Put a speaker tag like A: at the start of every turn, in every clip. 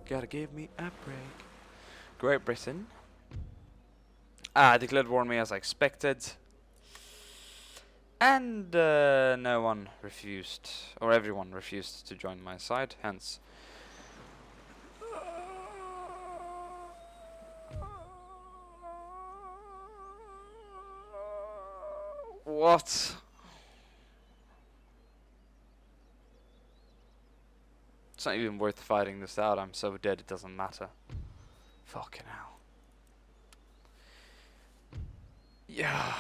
A: Gotta give me a break. Great Britain declared war on me as I expected. And no one refused, or everyone refused to join my side, hence. What? It's not even worth fighting this out, I'm so dead it doesn't matter. Fucking hell. Yeah.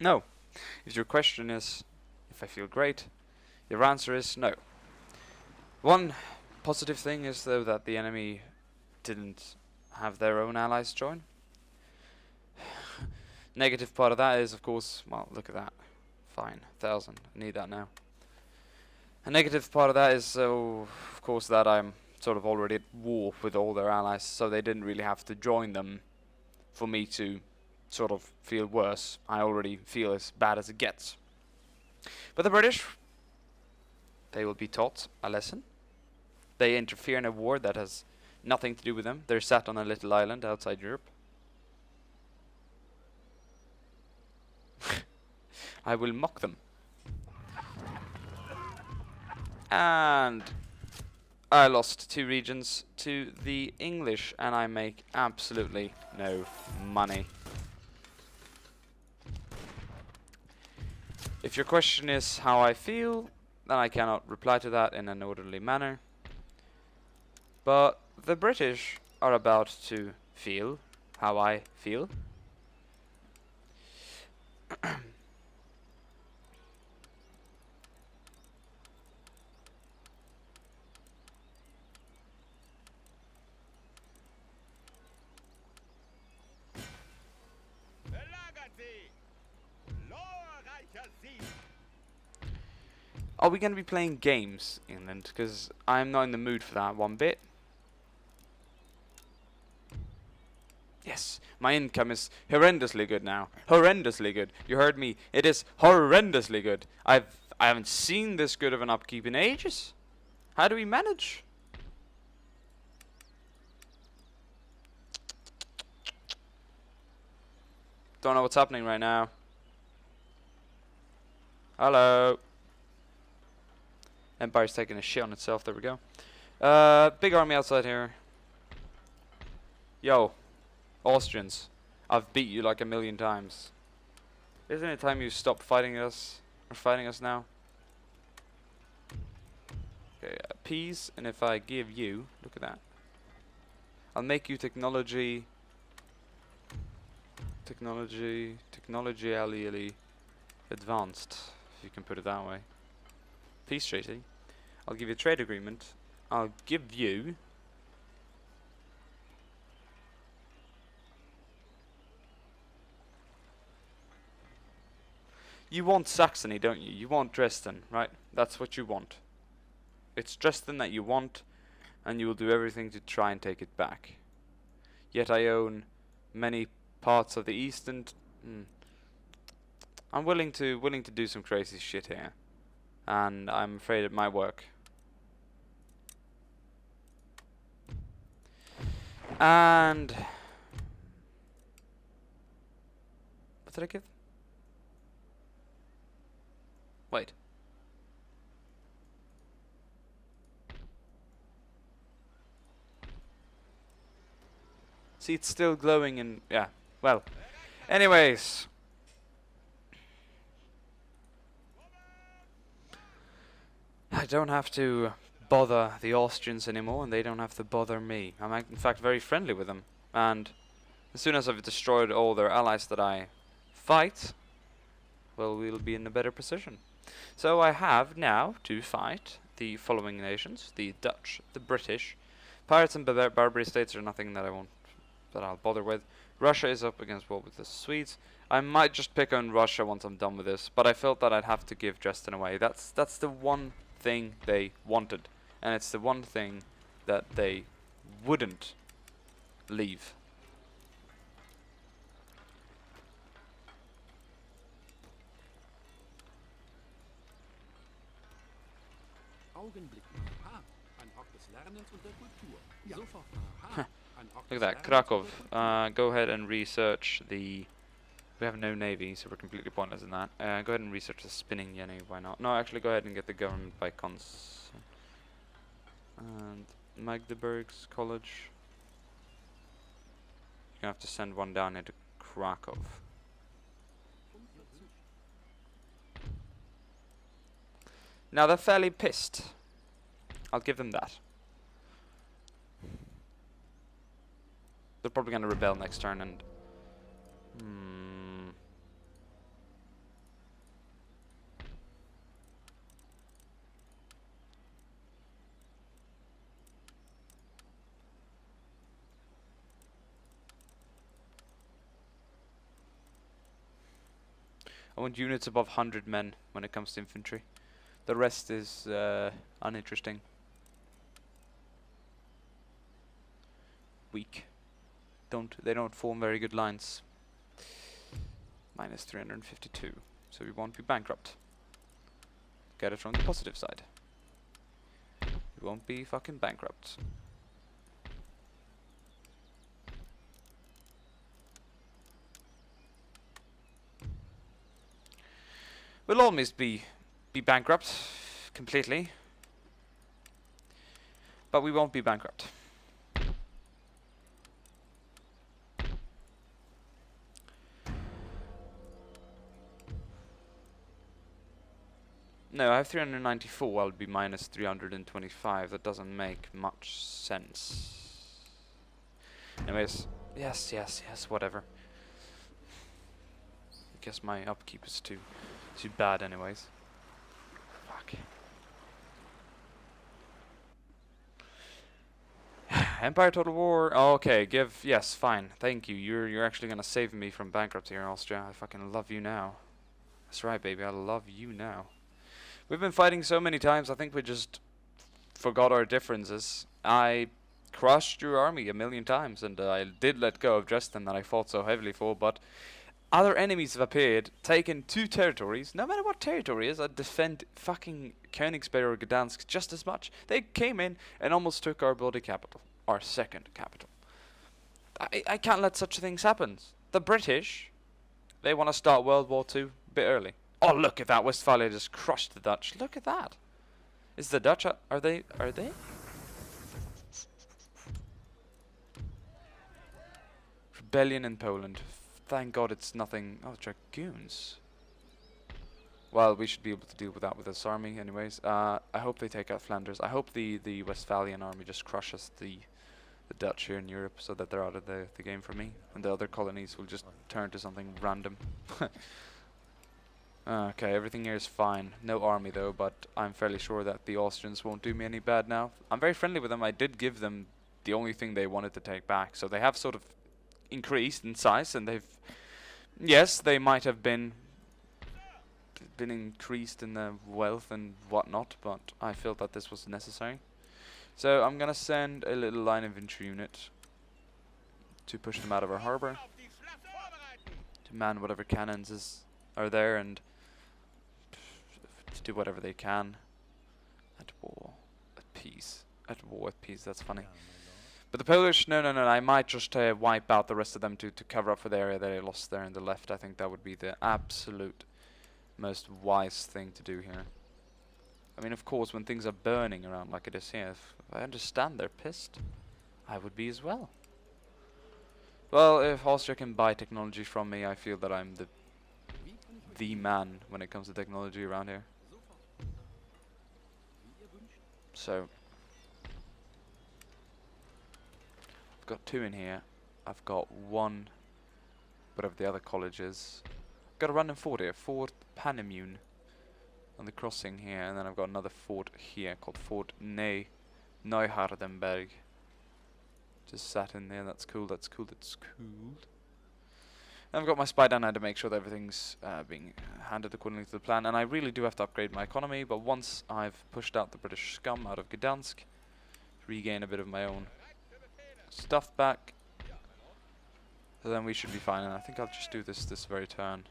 A: No. If your question is if I feel great, your answer is no. One positive thing is though that the enemy didn't have their own allies join. Negative part of that is of course, well, look at that. Fine, 1,000. I need that now. A negative part of that is of course that I'm sort of already at war with all their allies, so they didn't really have to join them for me to sort of feel worse. I already feel as bad as it gets. But the British, they will be taught a lesson. They interfere in a war that has nothing to do with them. They're sat on a little island outside Europe. I will mock them. And I lost 2 regions to the English, and I make absolutely no money. If your question is how I feel, then I cannot reply to that in an orderly manner. But the British are about to feel how I feel. Are we going to be playing games, England? Because I'm not in the mood for that one bit. Yes, my income is horrendously good now. Horrendously good. You heard me. It is horrendously good. I haven't seen this good of an upkeep in ages. How do we manage? Don't know what's happening right now. Hello. Empire's taking a shit on itself. There we go. Big army outside here. Yo, Austrians, I've beat you like 1,000,000 times. Isn't it time you stopped fighting us? Or fighting us now? Okay, peace. And if I give you, look at that. I'll make you technologically advanced, if you can put it that way. Peace treaty. I'll give you a trade agreement. I'll give you you want Saxony, don't you? You want Dresden, right? That's what you want. It's Dresden that you want, and you will do everything to try and take it back. Yet I own many parts of the east, and I'm willing to do some crazy shit here. And I'm afraid it might work. And what did I give? Wait. See, it's still glowing and yeah. Well, anyways. I don't have to bother the Austrians anymore, and they don't have to bother me. I'm in fact very friendly with them. And as soon as I've destroyed all their allies that I fight, well, we'll be in a better position. So I have now to fight the following nations: the Dutch, the British. Pirates and Barbary states are nothing that I'll bother with. Russia is up against war with the Swedes. I might just pick on Russia once I'm done with this, but I felt that I'd have to give Dresden away. That's the one thing they wanted. And it's the one thing that they wouldn't leave.
B: Augenblick. Aha, ein Ort des Lernens und der Kultur. Ja. Sofort. Aha, ein Ort
A: Look
B: des
A: at that,
B: Lernens
A: Krakow.
B: und der Kultur.
A: Go ahead and research the... We have no navy, so we're completely pointless in that. Go ahead and research the spinning jenny, why not? No, actually go ahead and get the government by cons... And Magdeburg's college. You're gonna have to send one down into Krakow. Now they're fairly pissed. I'll give them that. They're probably gonna rebel next turn and... I want units above 100 men when it comes to infantry. The rest is uninteresting. Weak. They don't form very good lines. Minus 352. So we won't be bankrupt. Get it from the positive side. We won't be fucking bankrupt. We'll almost be bankrupt completely, but we won't be bankrupt. No, I have 394, I'll be minus 325, that doesn't make much sense. Anyways, yes, whatever. I guess my upkeep is too bad anyways. Fuck. Empire Total War. Oh, okay, yes, fine. Thank you. You're actually gonna save me from bankruptcy here, Austria. I fucking love you now. That's right, baby. I love you now. We've been fighting so many times. I think we just forgot our differences. I crushed your army a million times, and I did let go of Dresden that I fought so heavily for, but other enemies have appeared, taken 2 territories. No matter what territory is, I defend fucking Königsberg or Gdansk just as much. They came in and almost took our bloody capital. Our second capital. I can't let such things happen. The British, they want to start World War II a bit early. Oh, look at that. Westphalia just crushed the Dutch. Look at that. Is the Dutch... Are they? Rebellion in Poland. Thank God it's nothing... Oh, dragoons. Well, we should be able to deal with that with this army anyways. I hope they take out Flanders. I hope the Westphalian army just crushes the Dutch here in Europe so that they're out of the game for me. And the other colonies will just turn to something random. Okay, everything here is fine. No army though, but I'm fairly sure that the Austrians won't do me any bad now. I'm very friendly with them. I did give them the only thing they wanted to take back. So they have sort of increased in size, and they've... Yes, they might have been increased in their wealth and whatnot, but I felt that this was necessary. So I'm gonna send a little line infantry unit to push them out of our harbor, to man whatever cannons are there and to do whatever they can. At war, at peace. At war, at peace, that's funny. But the Polish, no, I might just wipe out the rest of them to cover up for the area that I lost there in the left. I think that would be the absolute most wise thing to do here. I mean, of course, when things are burning around like it is here, if I understand they're pissed, I would be as well. Well, if Austria can buy technology from me, I feel that I'm the man when it comes to technology around here. So I've got 2 in here. I've got 1, whatever the other college is. I've got a random fort here, Fort Panemune, on the crossing here, and then I've got another fort here called Fort Neuhardenberg. Just sat in there. That's cool. I've got my spy down now to make sure that everything's being handed accordingly to the plan, and I really do have to upgrade my economy, but once I've pushed out the British scum out of Gdansk, regain a bit of my own stuff back, so then we should be fine, and I think I'll just do this very turn.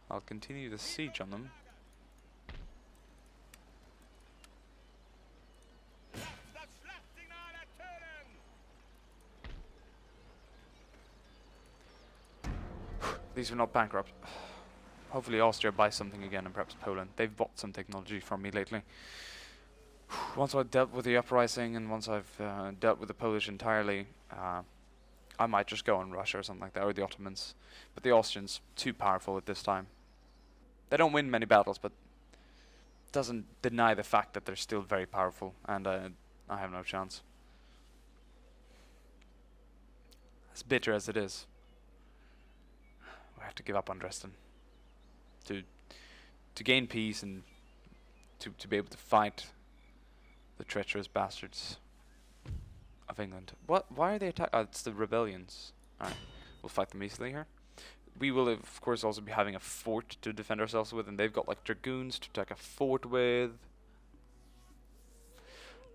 A: I'll continue the siege on them. These are not bankrupt. Hopefully Austria buys something again, and perhaps Poland. They've bought some technology from me lately. Once I've dealt with the uprising, and once I've dealt with the Polish entirely, I might just go on Russia or something like that, or the Ottomans. But the Austrians, too powerful at this time. They don't win many battles, but doesn't deny the fact that they're still very powerful, and I have no chance. As bitter as it is, we have to give up on Dresden to gain peace and to be able to fight the treacherous bastards of England. What? Why are they attacking? Oh, it's the rebellions. Alright, we'll fight them easily here. We will, of course, also be having a fort to defend ourselves with, and they've got like dragoons to attack a fort with.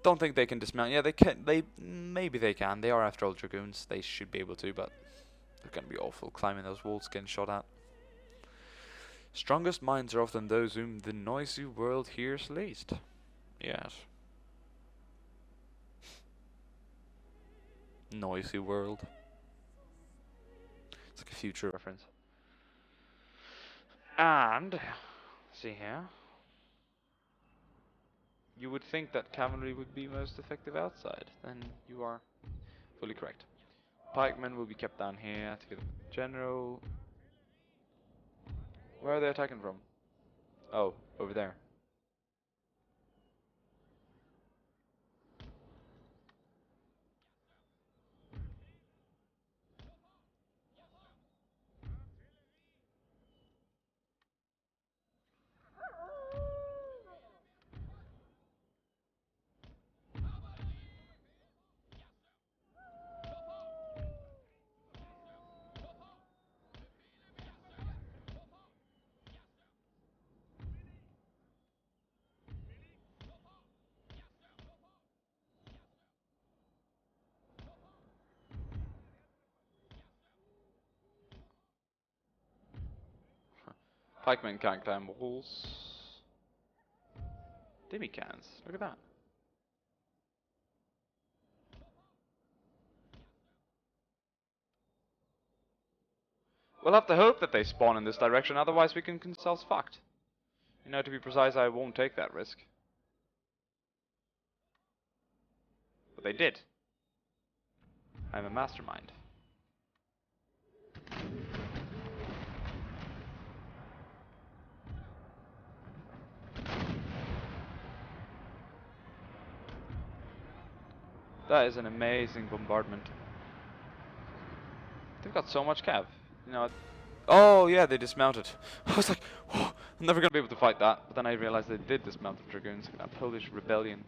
A: Don't think they can dismount. Yeah, they can. Maybe they can. They are, after all, dragoons. They should be able to, but they're gonna be awful climbing those walls, getting shot at. Strongest minds are often those whom the noisy world hears least. Yes. Noisy world. It's like a future reference. And see here. You would think that cavalry would be most effective outside. Then you are fully correct. Pikemen will be kept down here to get the general. Where are they attacking from? Oh, over there. Pikemen can't climb walls. Demi cans. Look at that. We'll have to hope that they spawn in this direction, otherwise we can ourselves fucked. You know, to be precise, I won't take that risk. But they did. I'm a mastermind. That is an amazing bombardment. They've got so much cav. You know. Oh yeah, they dismounted. I was like, oh, I'm never gonna be able to fight that. But then I realized they did dismount the dragoons. That Polish rebelling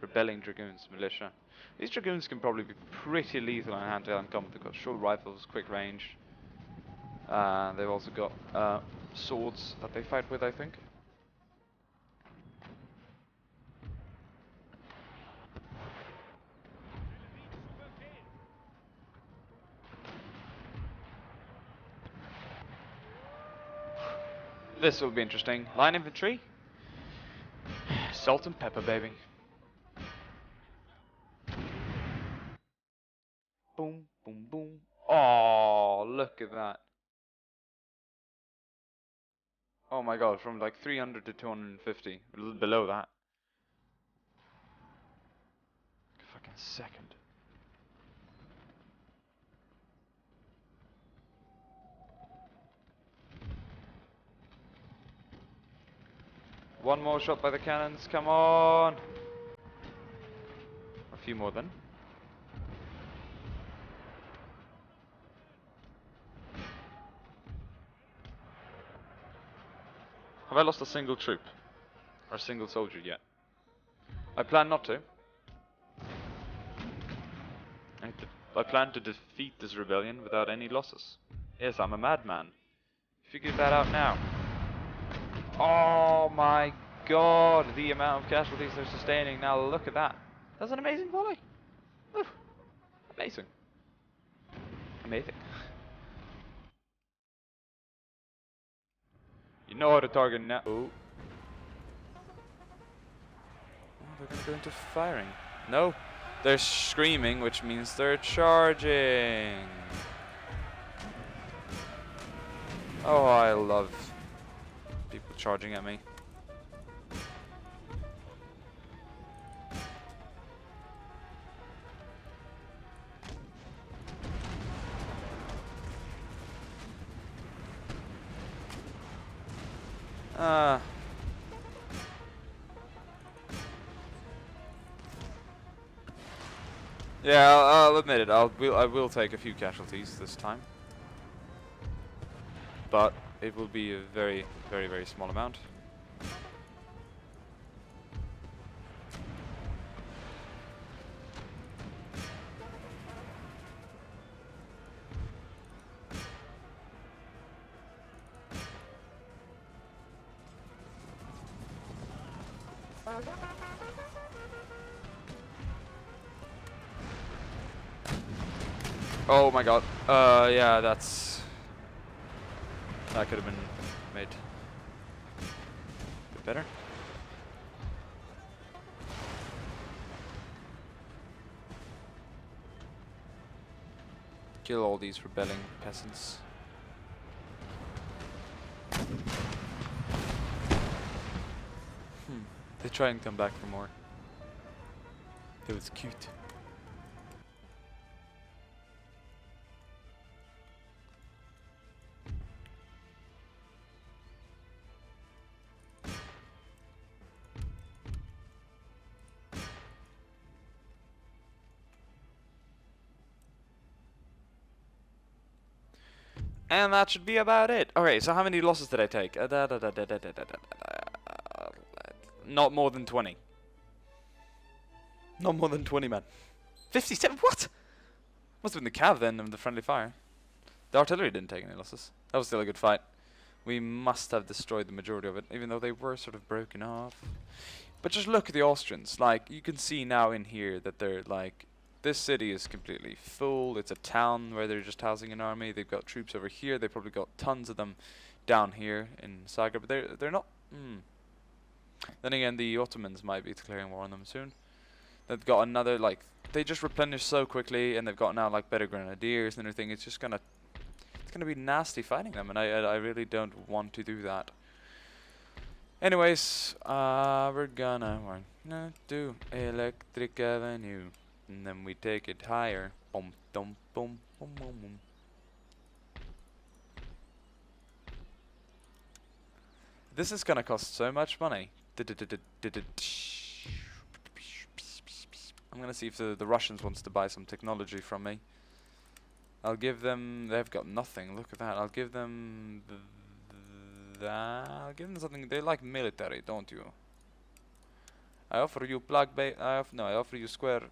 A: dragoons militia. These dragoons can probably be pretty lethal in hand-to-hand combat. They've got short rifles, quick range. They've also got swords that they fight with, I think. This will be interesting. Line infantry. Salt and pepper, baby. Boom, boom, boom. Oh, look at that. Oh my god, from like 300 to 250. A little below that. Fucking second. One more shot by the cannons, come on! A few more then. Have I lost a single troop? Or a single soldier yet? I plan not to. I plan to defeat this rebellion without any losses. Yes, I'm a madman. Figure that out now. Oh my god, the amount of casualties they're sustaining. Now look at that. That's an amazing volley. Oof. Amazing. Amazing. You know how to target now. Oh. They're gonna go into firing. No. They're screaming, which means they're charging. Oh, I love people charging at me. Yeah, I'll admit it. I will take a few casualties this time, but it will be a very, very, very small amount. Oh my god. Yeah, that could have been made a bit better. Kill all these rebelling peasants. They try and come back for more. It was cute. And that should be about it. Okay, so how many losses did I take? Not more than 20. Not more than 20, man. 57? What? Must have been the cav then of the friendly fire. The artillery didn't take any losses. That was still a good fight. We must have destroyed the majority of it, even though they were sort of broken off. But just look at the Austrians. Like, you can see now in here that they're like, this city is completely full. It's a town where they're just housing an army. They've got troops over here. They probably got tons of them down here in Zagreb. But they're not. Then again, the Ottomans might be declaring war on them soon. They've got another, like, they just replenish so quickly, and they've got now like better grenadiers and everything. It's just gonna be nasty fighting them, and I really don't want to do that. Anyways, we're gonna do Electric Avenue, and then we take it higher. Boom, boom, boom, boom, boom, boom. This is gonna cost so much money. I'm gonna see if the Russians wants to buy some technology from me. I'll give them. They've got nothing. Look at that. I'll give them. I'll give them something. They like military, don't you? I offer you plug bay. I offer you square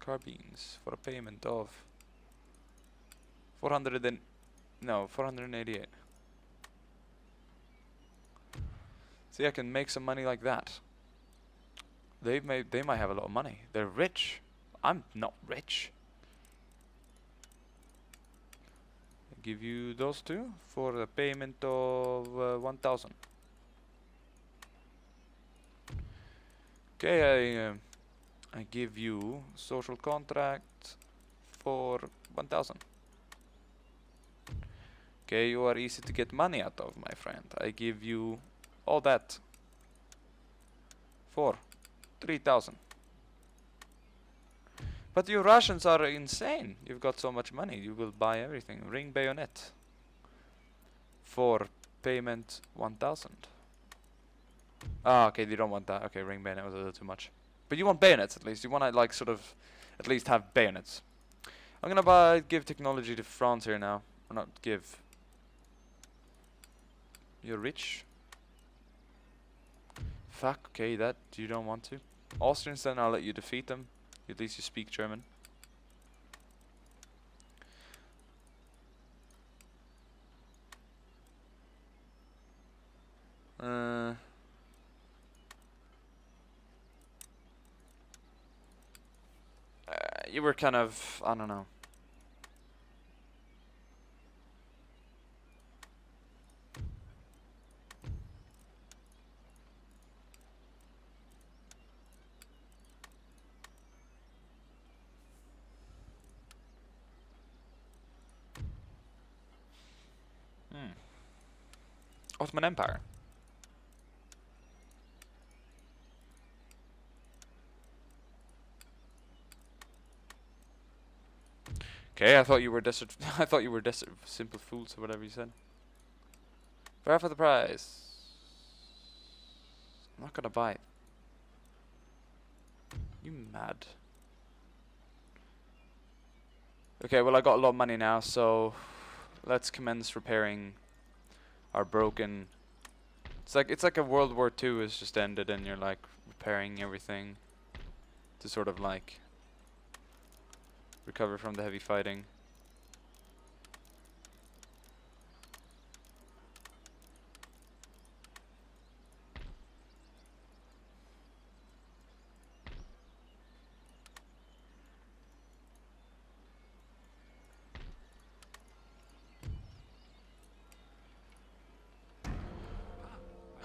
A: carbines for a payment of 488. See, I can make some money like that. They might have a lot of money. They're rich. I'm not rich. I give you those two for a payment of 1,000. Okay, I give you social contract for 1,000. Okay, you are easy to get money out of, my friend. I give you all that for 3,000. But you Russians are insane. You've got so much money. You will buy everything. Ring bayonet for payment 1,000. Ah, okay, you don't want that. Okay, ring bayonet was a little too much. But you want bayonets at least. You want to like sort of at least have bayonets. I'm gonna give technology to France here now. Or not give. You're rich. Fuck. Okay, that you don't want to. Austrians, then I'll let you defeat them. At least you speak German. You were kind of, I don't know. Ottoman Empire. Okay, I thought you were desert. I thought you were desert simple fools or whatever you said. For half of the price. I'm not gonna buy it. You mad? Okay, well I got a lot of money now, so let's commence repairing our broken. It's like a World War II has just ended, and you're like repairing everything to sort of like recover from the heavy fighting.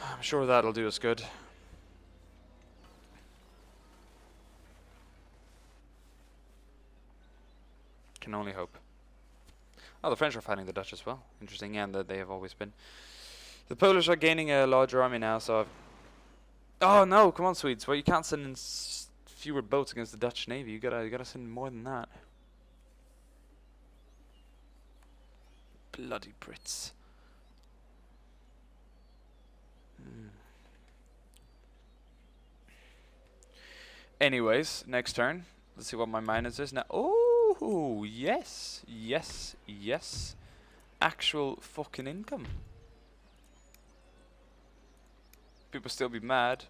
A: I'm sure that'll do us good. Can only hope. Oh, the French are fighting the Dutch as well. Interesting, and that they have always been. The Polish are gaining a larger army now, so oh no, come on Swedes. Well, you can't send in fewer boats against the Dutch Navy. You gotta send more than that. Bloody Brits. Anyways, next turn. Let's see what my minus is now. Oh, yes, yes, yes. Actual fucking income. People still be mad.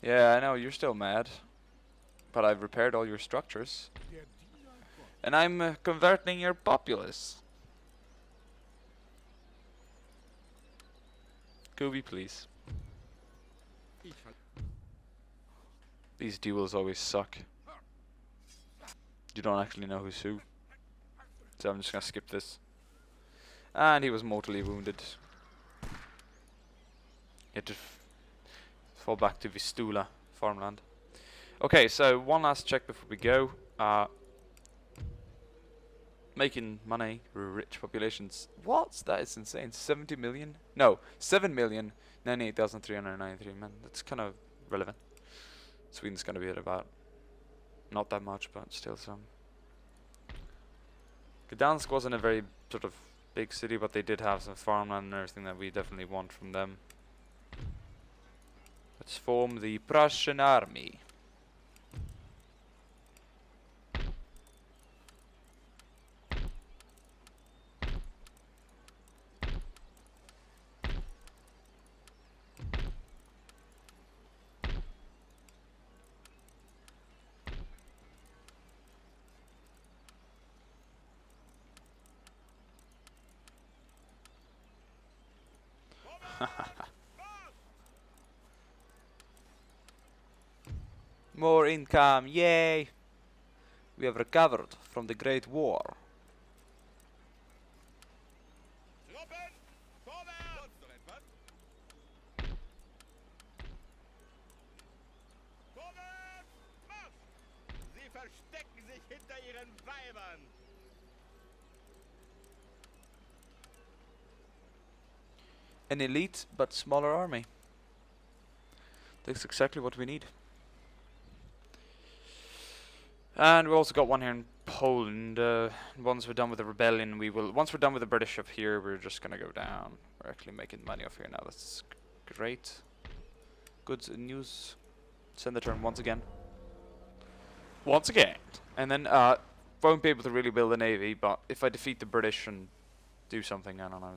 A: Yeah, I know, you're still mad. But I've repaired all your structures. And I'm converting your populace. Gooby, please. These duels always suck. You don't actually know who's who. So I'm just gonna skip this. And he was mortally wounded. He had to fall back to Vistula farmland. Okay, so one last check before we go. Making money, rich populations. What? That is insane. 70 million? No, 7,098,393. Man, that's kind of relevant. Sweden's gonna be at about not that much, but still some. Gdansk wasn't a very sort of big city, but they did have some farmland and everything that we definitely want from them. Let's form the Prussian army. More income, yay! We have recovered from the Great War.
C: Sie verstecken sich hinter ihren Weibern.
A: An elite but smaller army. That's exactly what we need. And we also got one here in Poland. Once we're done with the rebellion, we will. Once we're done with the British up here, we're just gonna go down. We're actually making money off here now. That's great. Good news. Send the turn once again. And then won't be able to really build a navy. But if I defeat the British and do something. I don't know.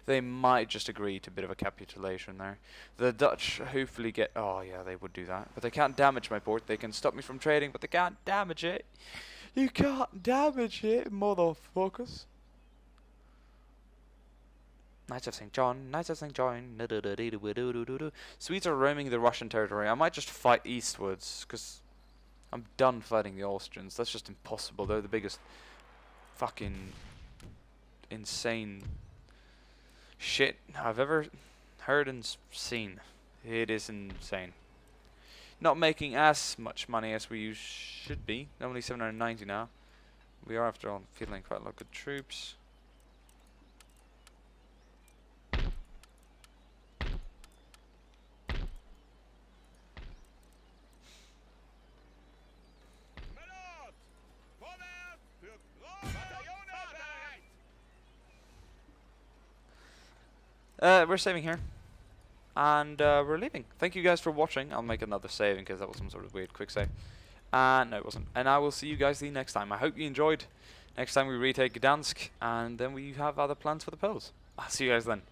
A: They might just agree to a bit of a capitulation there. The Dutch hopefully get. Oh yeah, they would do that, but they can't damage my port. They can stop me from trading, but they can't damage it. You can't damage it, motherfuckers. Knights of St. John, Knights of St. John. Swedes are roaming the Russian territory. I might just fight eastwards, because I'm done fighting the Austrians. That's just impossible. They're the biggest fucking insane shit I've ever heard and seen. It is insane. Not making as much money as we should be. Only 790 now. We are, after all, feeling quite a lot of good troops.
C: Melot! Vorwärts für Bataillonsarbeit!
A: We're saving here. And we're leaving. Thank you guys for watching. I'll make another save in case that was some sort of weird quick save. No, it wasn't. And I will see you guys the next time. I hope you enjoyed. Next time we retake Gdansk, and then we have other plans for the Poles. I'll see you guys then.